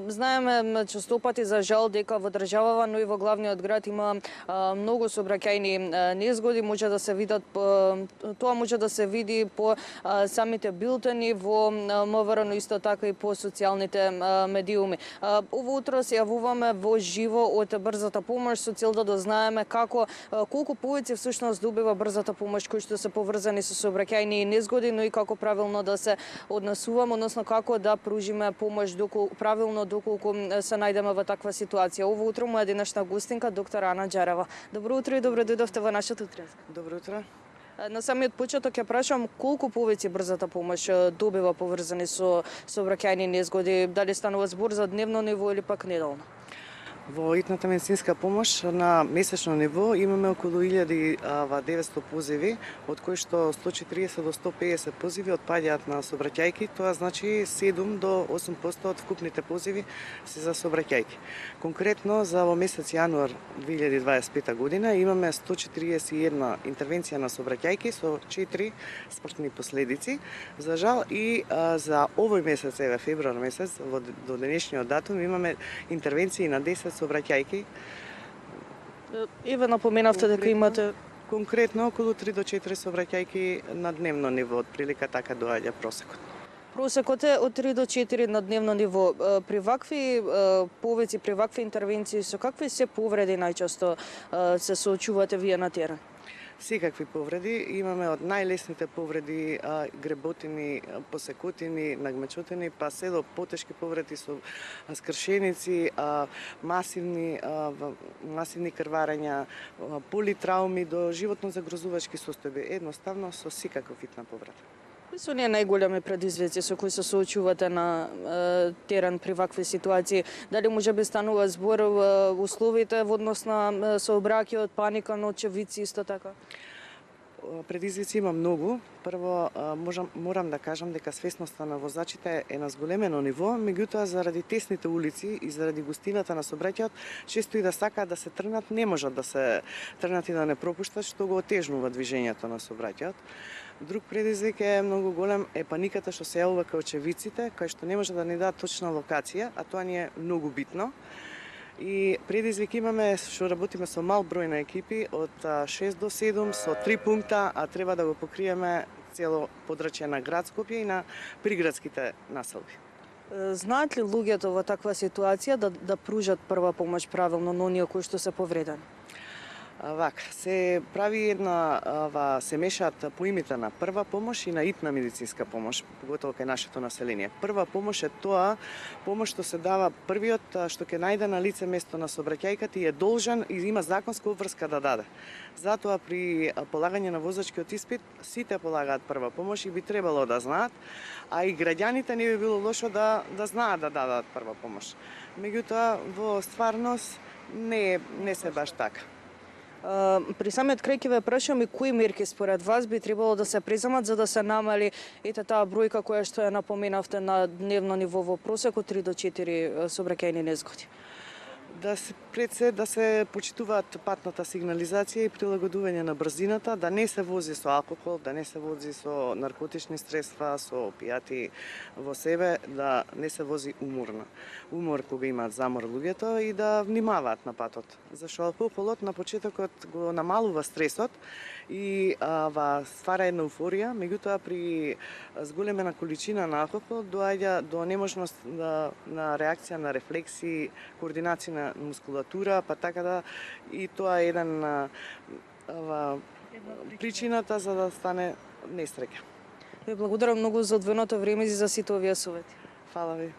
Знаеме честопати за жал дека во државава, но и во главниот град има многу сообраќајни незгоди, може да се видат тоа може да се види по самите билтени во МВР, но исто така и по социјалните медиуми. Ово утро се јавуваме во живо од брзата помош со цел да дознаеме колку повеќе всушност добива брзата помош кои што се поврзани со сообраќајни незгоди, но и како правилно да се однесуваме, односно како да пружиме помош правилно доколку се најдеме во таква ситуација. Ово утро моја денешна гостинка доктор Ана Џарева. Добро утро и добро дојдовте во нашата утренска. Добро утро. На самиот почеток ќе прашам колку повеќе брзата помош добива поврзани со сообраќајни незгоди, дали станува збор за дневно ниво или пак неделно? Во итната медицинска помош на месечно ниво имаме околу 1900 позиви, од кои што 140 до 150 позиви отпаѓаат на сообраќајки, тоа значи 7 до 8% од вкупните позиви се за сообраќајки. Конкретно за во месец јануар 2025 година имаме 141 интервенција на сообраќајки со 4 смртни последици. За жал и за овој месец, февруар месец, до денешниот датум имаме интервенции на 10 сообраќајки. Ве напоменавте дека имате конкретно околу 3 до 4 сообраќајки на дневно ниво, отприлика така доаѓа просекот. Просекот е од 3 до 4 на дневно ниво. При вакви повеќе, при вакви интервенции, со какви се повреди најчесто се соочувате вие на терен? Секакви повреди. Имаме од најлесните повреди греботини, посекотини, нагмечотини, па се до потешки повреди со скршеници, масивни крварења, политрауми до животно загрозувачки состојби. Едноставно со секаков вид на повреда. Кои се оние најголеми предизвици со кои се соочувате на терен при вакви ситуации? Дали можеби станува збор условите во однос на сообраќајот, паника, ночевици исто така? Предизвици има многу. Прво, морам да кажам дека свесноста на возачите е на зголемено ниво, меѓутоа заради тесните улици и заради густината на сообраќајот, често и да сакаат да се тргнат, не можат да се тргнат и да не пропуштат, што го отежнува движењето на сообраќајот. Друг предизвик е многу голем е паниката што се јавува кај очевидците, кај што не може да ни дадат точна локација, а тоа ни е многу битно. И предизвик имаме што работиме со мал број на екипи од 6 до 7 со 3 пункта, а треба да го покриеме цело подрачје на град Скопје и на приградските населби. Знаат ли луѓето во таква ситуација да пружат прва помош правилно на оние кои што се повредени? Се прави се мешаат поимите на прва помош и на итна медицинска помош, поготово кај нашето население. Прва помош е тоа помош што се дава првиот што ќе најде на лице место на сообраќајката и е должен и има законска обврска да даде. Затоа при полагање на возачкиот испит сите полагаат прва помош и би требало да знаат, а и граѓаните не би било лошо да знаат да дадат прва помош. Меѓутоа во стварност не се баш така. При самиот крај ќе ве прашам и кои мерки според вас би требало да се преземат за да се намали таа бројка која што ја напоменавте на дневно ниво во просек од 3 до 4 сообраќајни незгоди? Да се почитуваат патната сигнализација и прилагодување на брзината, да не се вози со алкохол, да не се вози со наркотични средства, со опијати во себе, да не се вози уморно. Умор кога имаат замор луѓето и да внимаваат на патот. Зашто алкохолот на почетокот го намалува стресот и ствара една еуфорија, меѓутоа при зголемена количина на алкохол доаѓа до неможност на реакција на рефлекси, координација на мускулатура, па така да и тоа е причината за да стане несреќа. Ви благодарам многу за одвоеното време и за сите овие совети. Фала ви.